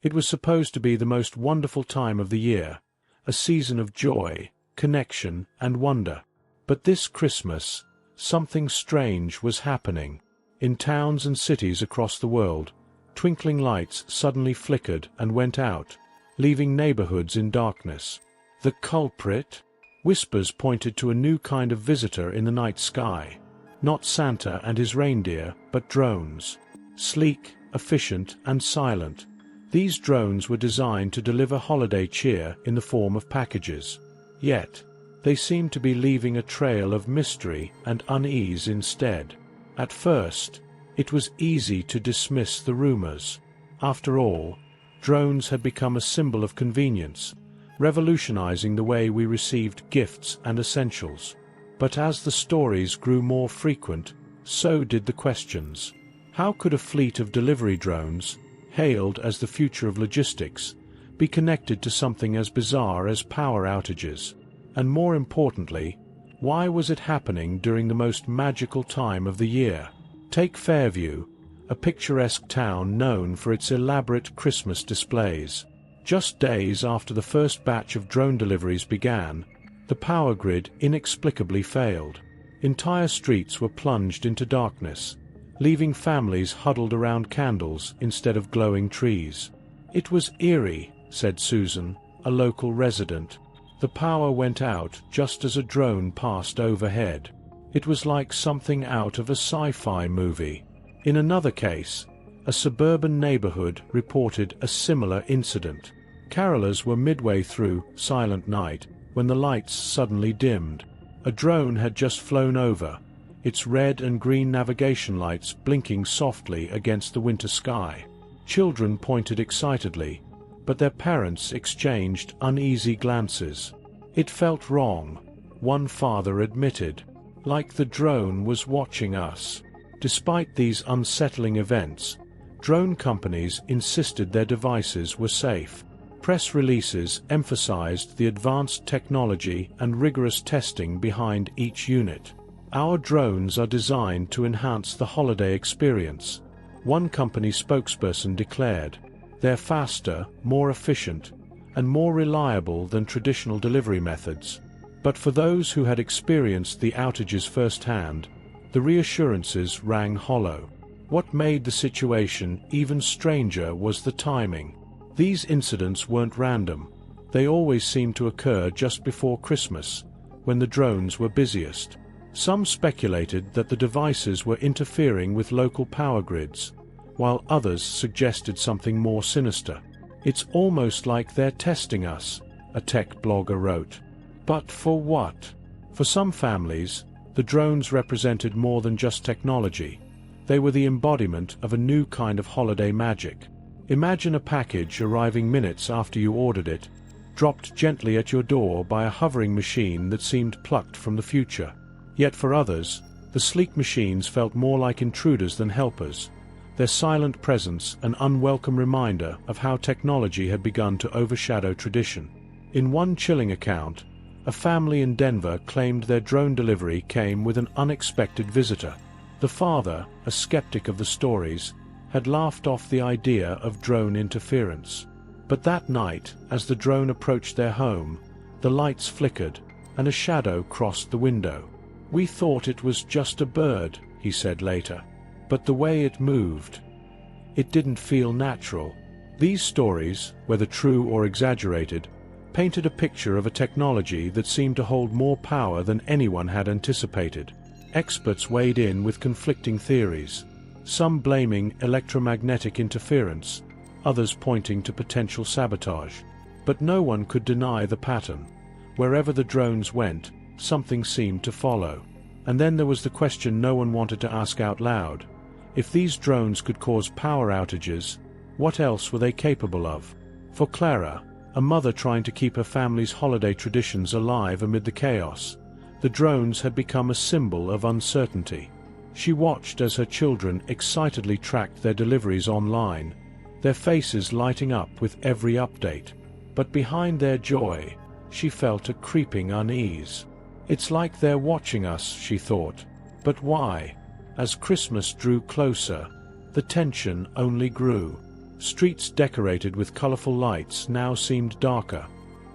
It was supposed to be the most wonderful time of the year, a season of joy, connection, and wonder. But this Christmas, something strange was happening. In towns and cities across the world, twinkling lights suddenly flickered and went out, leaving neighborhoods in darkness. The culprit? Whispers pointed to a new kind of visitor in the night sky. Not Santa and his reindeer, but drones. Sleek, efficient, and silent. These drones were designed to deliver holiday cheer in the form of packages. Yet, they seemed to be leaving a trail of mystery and unease instead. At first, it was easy to dismiss the rumors. After all, drones had become a symbol of convenience, revolutionizing the way we received gifts and essentials. But as the stories grew more frequent, so did the questions. How could a fleet of delivery drones, hailed as the future of logistics, be connected to something as bizarre as power outages? And more importantly, why was it happening during the most magical time of the year? Take Fairview, a picturesque town known for its elaborate Christmas displays. Just days after the first batch of drone deliveries began, the power grid inexplicably failed. Entire streets were plunged into darkness, leaving families huddled around candles instead of glowing trees. "It was eerie," said Susan, a local resident. "The power went out just as a drone passed overhead. It was like something out of a sci-fi movie." In another case, a suburban neighborhood reported a similar incident. Carolers were midway through Silent Night when the lights suddenly dimmed. A drone had just flown over, its red and green navigation lights blinking softly against the winter sky. Children pointed excitedly, but their parents exchanged uneasy glances. "It felt wrong," one father admitted, "like the drone was watching us." Despite these unsettling events, drone companies insisted their devices were safe. Press releases emphasized the advanced technology and rigorous testing behind each unit. "Our drones are designed to enhance the holiday experience," one company spokesperson declared. "They're faster, more efficient, and more reliable than traditional delivery methods." But for those who had experienced the outages firsthand, the reassurances rang hollow. What made the situation even stranger was the timing. These incidents weren't random. They always seemed to occur just before Christmas, when the drones were busiest. Some speculated that the devices were interfering with local power grids, while others suggested something more sinister. "It's almost like they're testing us," a tech blogger wrote. But for what? For some families, the drones represented more than just technology. They were the embodiment of a new kind of holiday magic. Imagine a package arriving minutes after you ordered it, dropped gently at your door by a hovering machine that seemed plucked from the future. Yet for others, the sleek machines felt more like intruders than helpers, their silent presence an unwelcome reminder of how technology had begun to overshadow tradition. In one chilling account, a family in Denver claimed their drone delivery came with an unexpected visitor. The father, a skeptic of the stories, had laughed off the idea of drone interference. But that night, as the drone approached their home, the lights flickered, and a shadow crossed the window. "We thought it was just a bird," he said later. "But the way it moved, it didn't feel natural." These stories, whether true or exaggerated, painted a picture of a technology that seemed to hold more power than anyone had anticipated. Experts weighed in with conflicting theories, some blaming electromagnetic interference, others pointing to potential sabotage. But no one could deny the pattern. Wherever the drones went, something seemed to follow. And then there was the question no one wanted to ask out loud. If these drones could cause power outages, what else were they capable of? For Clara, a mother trying to keep her family's holiday traditions alive amid the chaos, the drones had become a symbol of uncertainty. She watched as her children excitedly tracked their deliveries online, their faces lighting up with every update. But behind their joy, she felt a creeping unease. "It's like they're watching us," she thought. But why? As Christmas drew closer, the tension only grew. Streets decorated with colorful lights now seemed darker,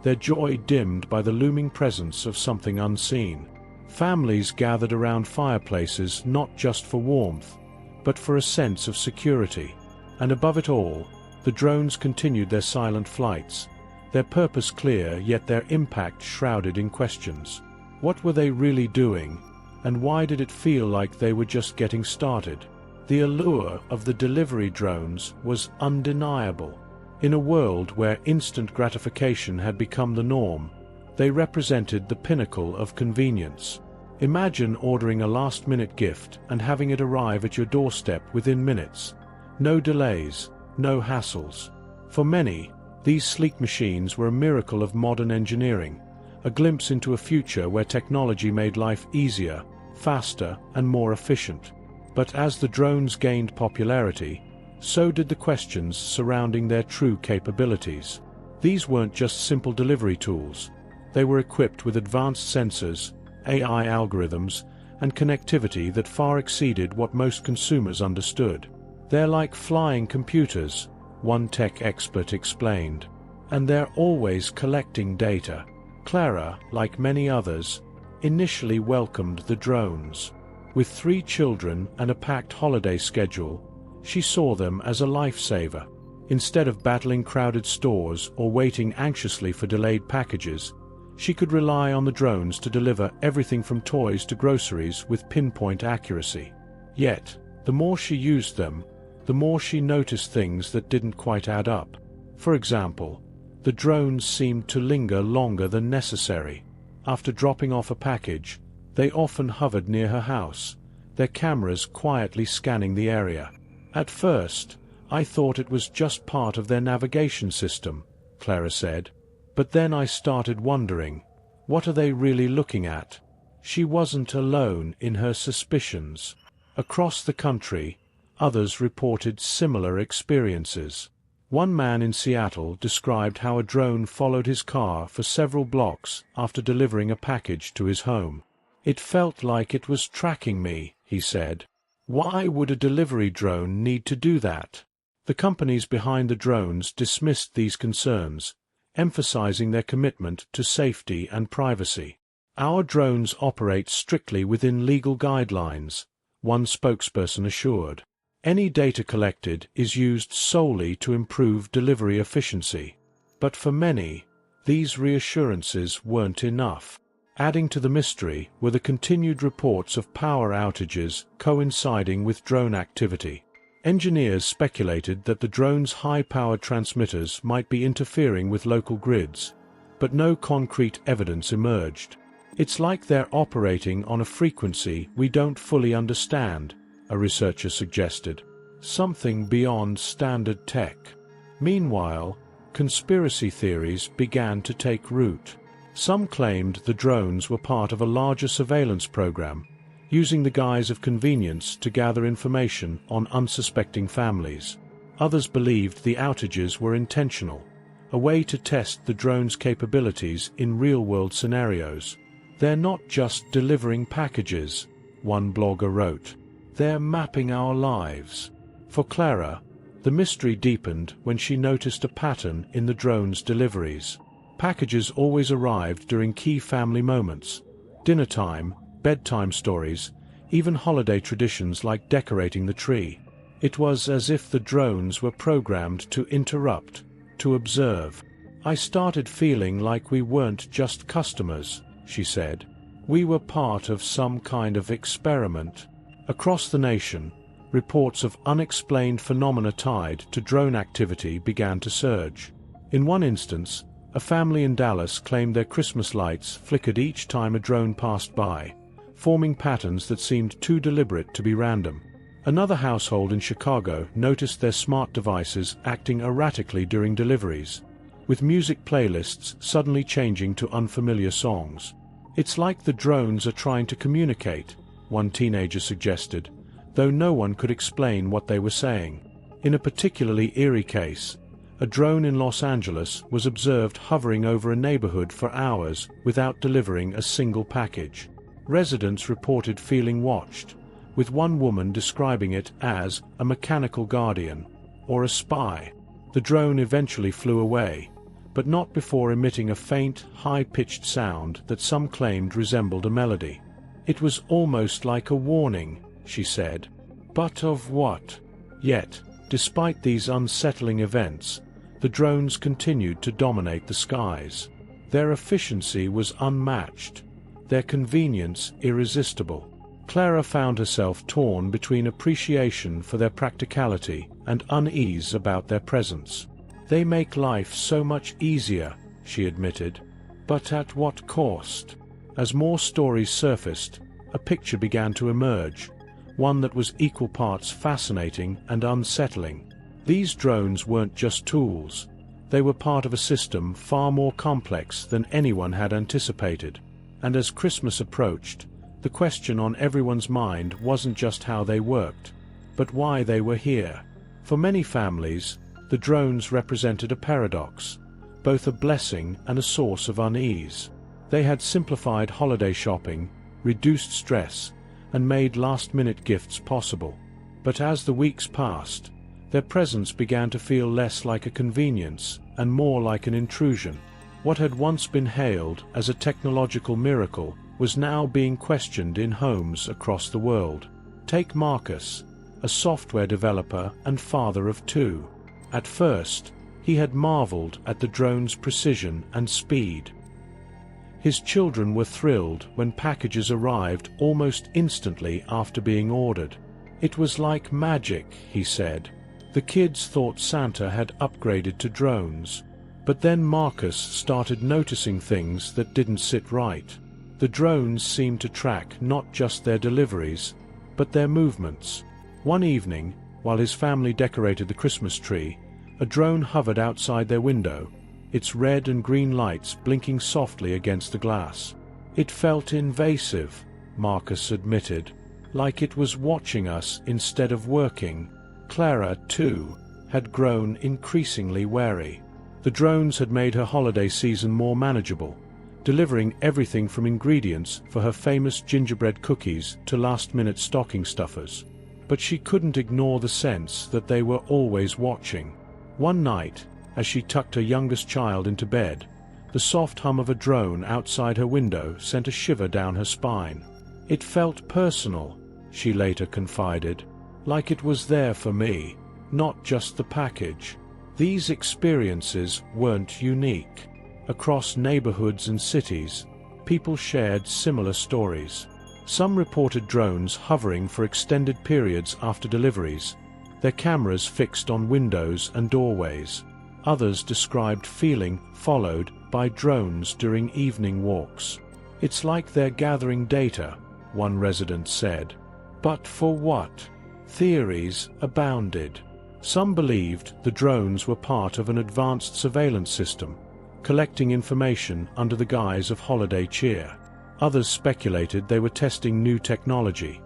their joy dimmed by the looming presence of something unseen. Families gathered around fireplaces not just for warmth, but for a sense of security. And above it all, the drones continued their silent flights, their purpose clear yet their impact shrouded in questions. What were they really doing, and why did it feel like they were just getting started? The allure of the delivery drones was undeniable. In a world where instant gratification had become the norm, they represented the pinnacle of convenience. Imagine ordering a last-minute gift and having it arrive at your doorstep within minutes. No delays, no hassles. For many, these sleek machines were a miracle of modern engineering, a glimpse into a future where technology made life easier, faster, and more efficient. But as the drones gained popularity, so did the questions surrounding their true capabilities. These weren't just simple delivery tools. They were equipped with advanced sensors, AI algorithms, and connectivity that far exceeded what most consumers understood. They're like flying computers, one tech expert explained. And they're always collecting data. Clara, like many others, initially welcomed the drones. With 3 children and a packed holiday schedule, she saw them as a lifesaver. Instead of battling crowded stores or waiting anxiously for delayed packages, she could rely on the drones to deliver everything from toys to groceries with pinpoint accuracy. Yet, the more she used them, the more she noticed things that didn't quite add up. For example, the drones seemed to linger longer than necessary. After dropping off a package, they often hovered near her house, their cameras quietly scanning the area. At first, I thought it was just part of their navigation system, Clara said. But then I started wondering, what are they really looking at? She wasn't alone in her suspicions. Across the country, others reported similar experiences. One man in Seattle described how a drone followed his car for several blocks after delivering a package to his home. It felt like it was tracking me, he said. Why would a delivery drone need to do that? The companies behind the drones dismissed these concerns, emphasizing their commitment to safety and privacy. Our drones operate strictly within legal guidelines, one spokesperson assured. Any data collected is used solely to improve delivery efficiency. But for many, these reassurances weren't enough. Adding to the mystery were the continued reports of power outages coinciding with drone activity. Engineers speculated that the drone's high-powered transmitters might be interfering with local grids, but no concrete evidence emerged. It's like they're operating on a frequency we don't fully understand, a researcher suggested. Something beyond standard tech. Meanwhile, conspiracy theories began to take root. Some claimed the drones were part of a larger surveillance program, using the guise of convenience to gather information on unsuspecting families. Others believed the outages were intentional, a way to test the drone's capabilities in real-world scenarios. They're not just delivering packages, one blogger wrote. They're mapping our lives. For Clara, the mystery deepened when she noticed a pattern in the drone's deliveries. Packages always arrived during key family moments. Dinner time, bedtime stories, even holiday traditions like decorating the tree. It was as if the drones were programmed to interrupt, to observe. I started feeling like we weren't just customers, she said. We were part of some kind of experiment. Across the nation, reports of unexplained phenomena tied to drone activity began to surge. In one instance, a family in Dallas claimed their Christmas lights flickered each time a drone passed by, forming patterns that seemed too deliberate to be random. Another household in Chicago noticed their smart devices acting erratically during deliveries, with music playlists suddenly changing to unfamiliar songs. It's like the drones are trying to communicate, one teenager suggested, though no one could explain what they were saying. In a particularly eerie case, a drone in Los Angeles was observed hovering over a neighborhood for hours without delivering a single package. Residents reported feeling watched, with one woman describing it as a mechanical guardian. or a spy. The drone eventually flew away, but not before emitting a faint, high-pitched sound that some claimed resembled a melody. "It was almost like a warning," she said. "But of what?" Yet, despite these unsettling events, the drones continued to dominate the skies. Their efficiency was unmatched, their convenience irresistible. Clara found herself torn between appreciation for their practicality and unease about their presence. "They make life so much easier," she admitted. "But at what cost?" As more stories surfaced, a picture began to emerge, one that was equal parts fascinating and unsettling. These drones weren't just tools. They were part of a system far more complex than anyone had anticipated. And as Christmas approached, the question on everyone's mind wasn't just how they worked, but why they were here. For many families, the drones represented a paradox, both a blessing and a source of unease. They had simplified holiday shopping, reduced stress, and made last-minute gifts possible. But as the weeks passed, their presence began to feel less like a convenience and more like an intrusion. What had once been hailed as a technological miracle was now being questioned in homes across the world. Take Marcus, a software developer and father of two. At first, he had marveled at the drone's precision and speed. His children were thrilled when packages arrived almost instantly after being ordered. "It was like magic," he said. The kids thought Santa had upgraded to drones. But then Marcus started noticing things that didn't sit right. The drones seemed to track not just their deliveries, but their movements. One evening, while his family decorated the Christmas tree, a drone hovered outside their window, its red and green lights blinking softly against the glass. "It felt invasive," Marcus admitted, "like it was watching us instead of working." Clara, too, had grown increasingly wary. The drones had made her holiday season more manageable, delivering everything from ingredients for her famous gingerbread cookies to last-minute stocking stuffers. But she couldn't ignore the sense that they were always watching. One night, as she tucked her youngest child into bed, the soft hum of a drone outside her window sent a shiver down her spine. "It felt personal," she later confided, "like it was there for me, not just the package." These experiences weren't unique. Across neighborhoods and cities, people shared similar stories. Some reported drones hovering for extended periods after deliveries, their cameras fixed on windows and doorways. Others described feeling followed by drones during evening walks. "It's like they're gathering data," one resident said. But for what? Theories abounded. Some believed the drones were part of an advanced surveillance system, collecting information under the guise of holiday cheer. Others speculated they were testing new technology,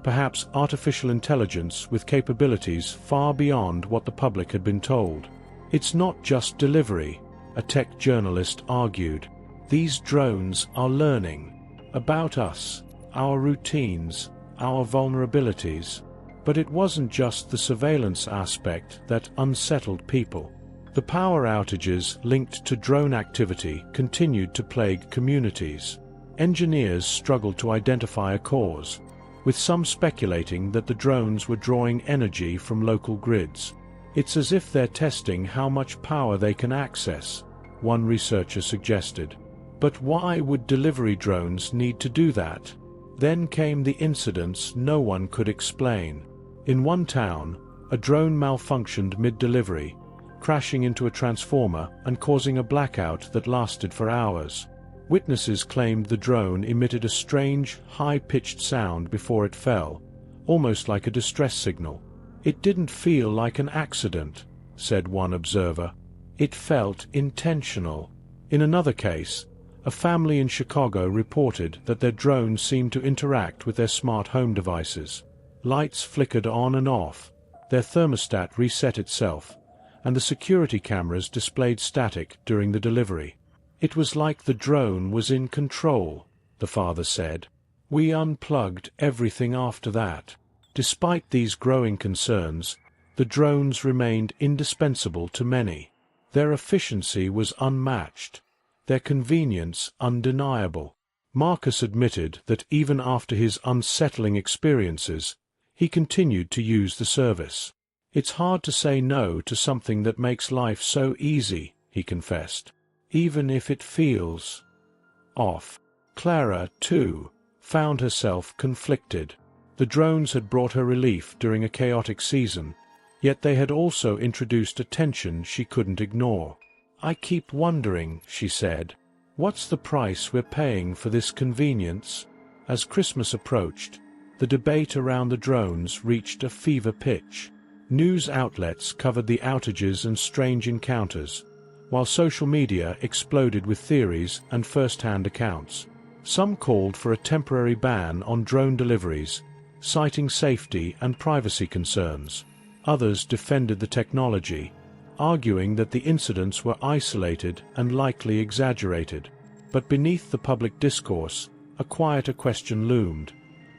perhaps artificial intelligence with capabilities far beyond what the public had been told. "It's not just delivery," a tech journalist argued. "These drones are learning about us, our routines, our vulnerabilities." But it wasn't just the surveillance aspect that unsettled people. The power outages linked to drone activity continued to plague communities. Engineers struggled to identify a cause, with some speculating that the drones were drawing energy from local grids. "It's as if they're testing how much power they can access," one researcher suggested. But why would delivery drones need to do that? Then came the incidents no one could explain. In one town, a drone malfunctioned mid-delivery, crashing into a transformer and causing a blackout that lasted for hours. Witnesses claimed the drone emitted a strange, high-pitched sound before it fell, almost like a distress signal. "It didn't feel like an accident," said one observer. "It felt intentional." In another case, a family in Chicago reported that their drone seemed to interact with their smart home devices. Lights flickered on and off, their thermostat reset itself, and the security cameras displayed static during the delivery. "It was like the drone was in control," the father said. "We unplugged everything after that." Despite these growing concerns, the drones remained indispensable to many. Their efficiency was unmatched, their convenience undeniable. Marcus admitted that even after his unsettling experiences, he continued to use the service. "It's hard to say no to something that makes life so easy," he confessed, "even if it feels off." Clara, too, found herself conflicted. The drones had brought her relief during a chaotic season, yet they had also introduced a tension she couldn't ignore. "I keep wondering," she said, "what's the price we're paying for this convenience?" As Christmas approached, the debate around the drones reached a fever pitch. News outlets covered the outages and strange encounters, while social media exploded with theories and first-hand accounts. Some called for a temporary ban on drone deliveries, citing safety and privacy concerns. Others defended the technology, arguing that the incidents were isolated and likely exaggerated. But beneath the public discourse, a quieter question loomed: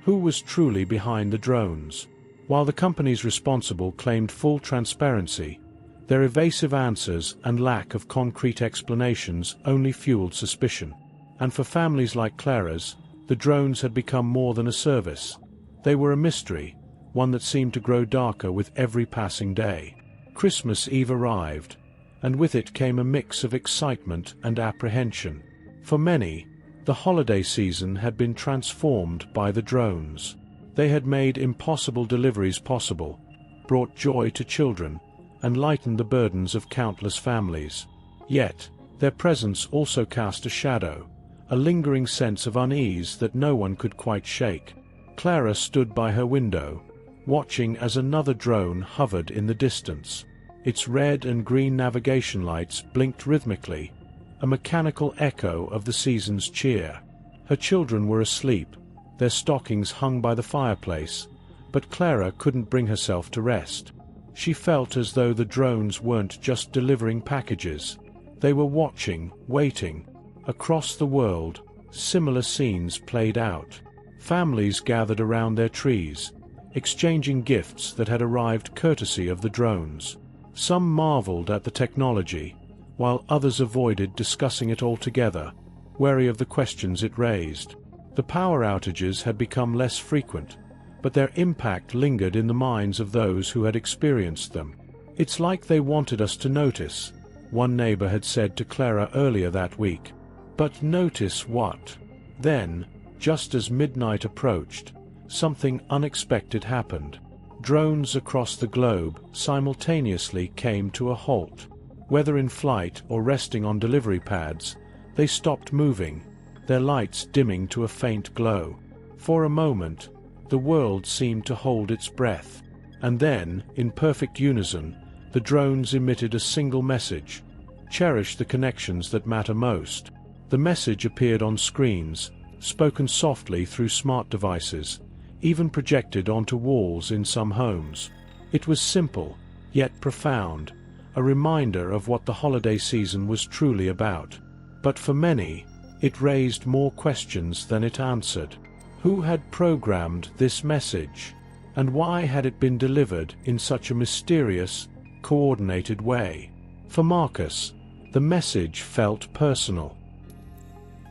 who was truly behind the drones? While the companies responsible claimed full transparency, their evasive answers and lack of concrete explanations only fueled suspicion. And for families like Clara's, the drones had become more than a service. They were a mystery, one that seemed to grow darker with every passing day. Christmas Eve arrived, and with it came a mix of excitement and apprehension. For many, the holiday season had been transformed by the drones. They had made impossible deliveries possible, brought joy to children, and lightened the burdens of countless families. Yet, their presence also cast a shadow, a lingering sense of unease that no one could quite shake. Clara stood by her window, watching as another drone hovered in the distance. Its red and green navigation lights blinked rhythmically, a mechanical echo of the season's cheer. Her children were asleep, their stockings hung by the fireplace, but Clara couldn't bring herself to rest. She felt as though the drones weren't just delivering packages. They were watching, waiting. Across the world, similar scenes played out. Families gathered around their trees, exchanging gifts that had arrived courtesy of the drones. Some marveled at the technology, while others avoided discussing it altogether, wary of the questions it raised. The power outages had become less frequent, but their impact lingered in the minds of those who had experienced them. "It's like they wanted us to notice," one neighbor had said to Clara earlier that week. But notice what? Then, just as midnight approached, something unexpected happened. Drones across the globe simultaneously came to a halt. Whether in flight or resting on delivery pads, they stopped moving, their lights dimming to a faint glow. For a moment, the world seemed to hold its breath. And then, in perfect unison, the drones emitted a single message: cherish the connections that matter most. The message appeared on screens, spoken softly through smart devices, even projected onto walls in some homes. It was simple, yet profound, a reminder of what the holiday season was truly about. But for many, it raised more questions than it answered. Who had programmed this message? And why had it been delivered in such a mysterious, coordinated way? For Marcus, the message felt personal.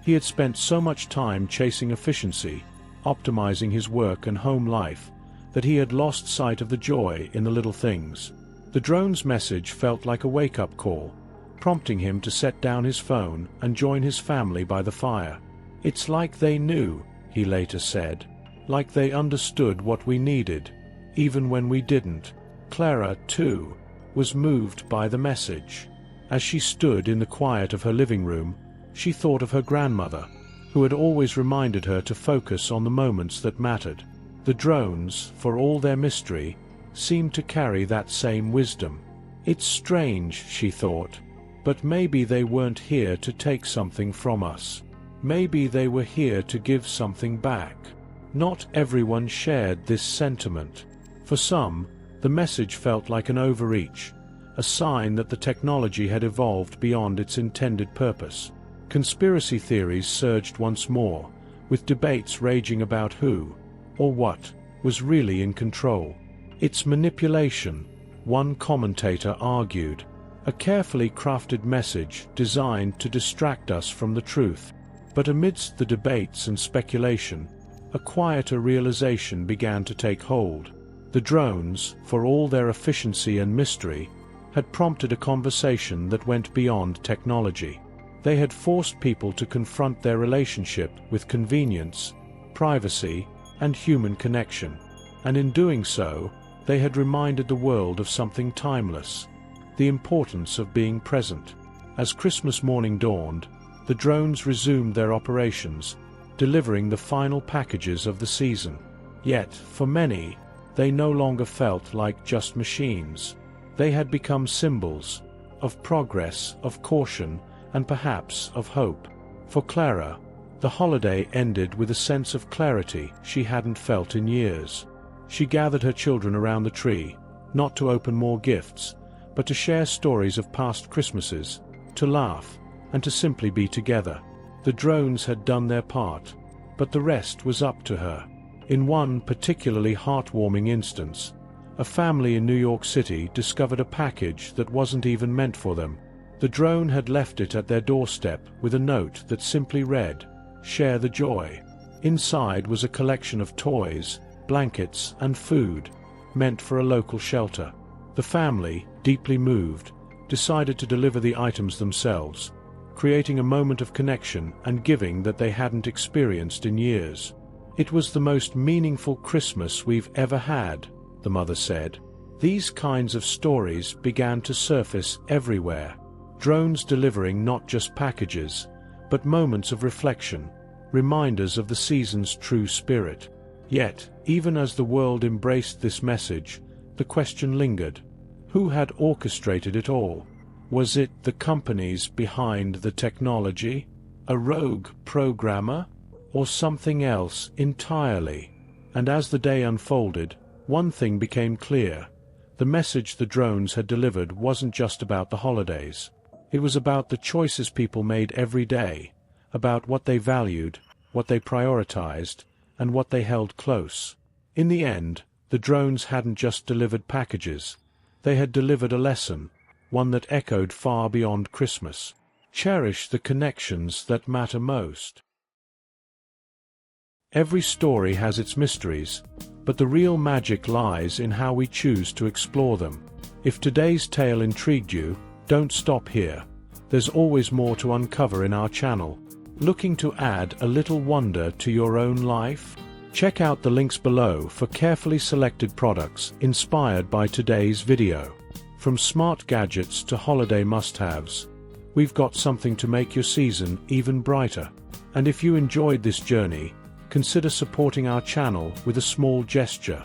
He had spent so much time chasing efficiency, optimizing his work and home life, that he had lost sight of the joy in the little things. The drone's message felt like a wake-up call, prompting him to set down his phone and join his family by the fire. "It's like they knew," he later said, "like they understood what we needed, even when we didn't." Clara, too, was moved by the message. As she stood in the quiet of her living room, she thought of her grandmother, who had always reminded her to focus on the moments that mattered. The drones, for all their mystery, seemed to carry that same wisdom. It's strange, she thought, but maybe they weren't here to take something from us. Maybe they were here to give something back. Not everyone shared this sentiment. For some, the message felt like an overreach, a sign that the technology had evolved beyond its intended purpose. Conspiracy theories surged once more, with debates raging about who, or what, was really in control. "It's manipulation," one commentator argued. A carefully crafted message designed to distract us from the truth. But amidst the debates and speculation, a quieter realization began to take hold. The drones, for all their efficiency and mystery, had prompted a conversation that went beyond technology. They had forced people to confront their relationship with convenience, privacy, and human connection. And in doing so, they had reminded the world of something timeless: the importance of being present. As Christmas morning dawned, the drones resumed their operations, delivering the final packages of the season. Yet, for many, they no longer felt like just machines. They had become symbols of progress, of caution, and perhaps of hope. For Clara, the holiday ended with a sense of clarity she hadn't felt in years. She gathered her children around the tree, not to open more gifts, but to share stories of past Christmases, to laugh, and to simply be together. The drones had done their part, but the rest was up to her. In one particularly heartwarming instance, a family in New York City discovered a package that wasn't even meant for them. The drone had left it at their doorstep with a note that simply read, "Share the joy." Inside was a collection of toys, blankets, and food, meant for a local shelter. The family, deeply moved, decided to deliver the items themselves, creating a moment of connection and giving that they hadn't experienced in years. "It was the most meaningful Christmas we've ever had," the mother said. These kinds of stories began to surface everywhere. Drones delivering not just packages, but moments of reflection, reminders of the season's true spirit. Yet, even as the world embraced this message, the question lingered: who had orchestrated it all? Was it the companies behind the technology, a rogue programmer, or something else entirely? And as the day unfolded, one thing became clear: the message the drones had delivered wasn't just about the holidays. It was about the choices people made every day, about what they valued, what they prioritized, and what they held close. In the end, the drones hadn't just delivered packages. They had delivered a lesson, one that echoed far beyond Christmas. Cherish the connections that matter most. Every story has its mysteries, but the real magic lies in how we choose to explore them. If today's tale intrigued you, don't stop here. There's always more to uncover in our channel. Looking to add a little wonder to your own life? Check out the links below for carefully selected products inspired by today's video. From smart gadgets to holiday must-haves, we've got something to make your season even brighter. And if you enjoyed this journey, consider supporting our channel with a small gesture.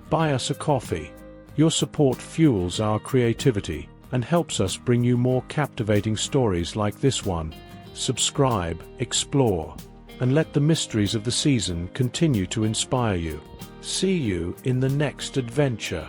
Buy us a coffee. Your support fuels our creativity and helps us bring you more captivating stories like this one. Subscribe, explore, and let the mysteries of the season continue to inspire you. See you in the next adventure.